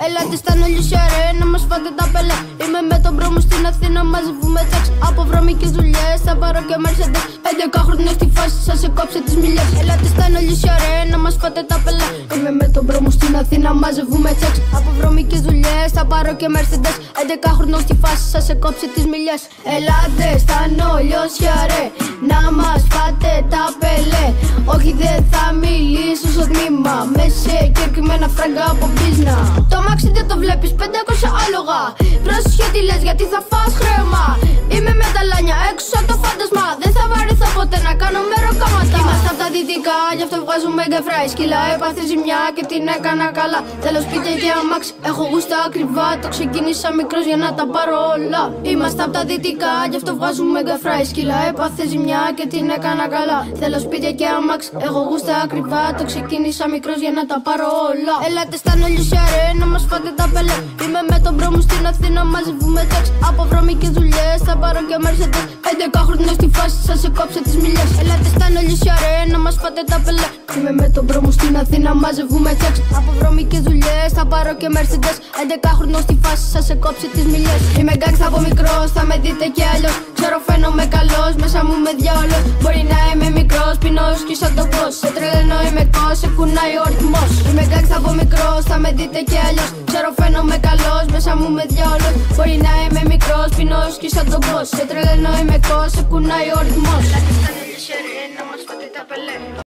Ελάτε στα νολιουσιαρέ να μας φάτε τα πελέ. Είμαι με τον μπρο μου στην Αθήνα, μαζεύουμε τσέξ. Από βρώμικες δουλειές θα πάρω και Mercedes. 11 χρόνια στη φάση σας εκόψε τις μιλιές. Ελάτε στα νολιουσιαρέ να μας φάτε τα πελέ. Είμαι με τον μπρο μου στην Αθήνα, μαζεύουμε τσέξ. Από βρώμικες δουλειές θα πάρω και Mercedes. 11 χρόνια στη φάση σας εκόψε τις μιλιές. Ελάτε στα νολιουσιαρέ να μας φάτε τα πελέ. Όχι δεν θα μιλήσω στο τμήμα. Μέσε και με ένα φράγκα από πίσνα. Το μάξι δεν το βλέπεις 500 άλογα. Πρόσεχε τι λες γιατί θα φας χρέωμα. Είμαι με τα λάνια έξω από το φάντασμα. Δεν θα βαρεθώ ποτέ να κάνω μεροκάματα. Είμαστε απ' τα δυτικά, γι' αυτό βγάζουμε γκεφράι. Σκύλα έπαθε ζημιά και την έκανα καλά. Θέλω σπίτια και αμάξι, έχω γούστα ακριβά. Το ξεκίνησα μικρός για να τα πάρω όλα. Είμαστε απ' τα δυτικά, γι' αυτό βγάζουμε γκεφράι. Σκύλα έπαθε ζημιά και την έκανα καλά. Θέλω σπίτια και αμάξι, έχω γούστα ακριβά. Το ξεκίνησα μικρός για να τα πάρω όλα. Ελάτε στα νολιουσιαρέ να μας φάτε τα πελέ. Είμαι με τον μπρο μου στην Αθήνα, μαζεύουμε τσέξ. Από βρώμικες δουλειές θα πάρω και Mercedes. 11 χρόνια στη φάση σας εκόψε τις μιλιές. Ελάτε στα νολιουσιαρέ να μας φάτε τα πελέ. Είμαι με τον μπρο μου στην Αθήνα, μαζεύουμε τσέξ. Από βρώμικες δουλειές θα πάρω και Mercedes. 11 χρόνια στη φάση σας εκόψε τις μιλιές. Είμαι γκάγκς από μικρός, θα με δείτε κι αλλιώς. Ξέρω φαίνομαι καλός, μέσα μου με διάολο. Μπορεί να είμαι μικρός, πεινός και σαν το πώς. Σε τρελαίνω είμαι κος, σε κουνάει ο ρυθμός. Είμαι γκάγκς από μικρός, θα με δείτε κι αλλιώς. Ξέρω φαίνομαι καλός, μέσα μου με διάολο. Μπορεί να είμαι μικρός, πεινός και σαν το πώς. Σε τρελαίνω είμαι κος, σε κουνάει ο ρυθμός. Ελάτε στα νολιουσιαρέ να μας φάτε τα πελέ.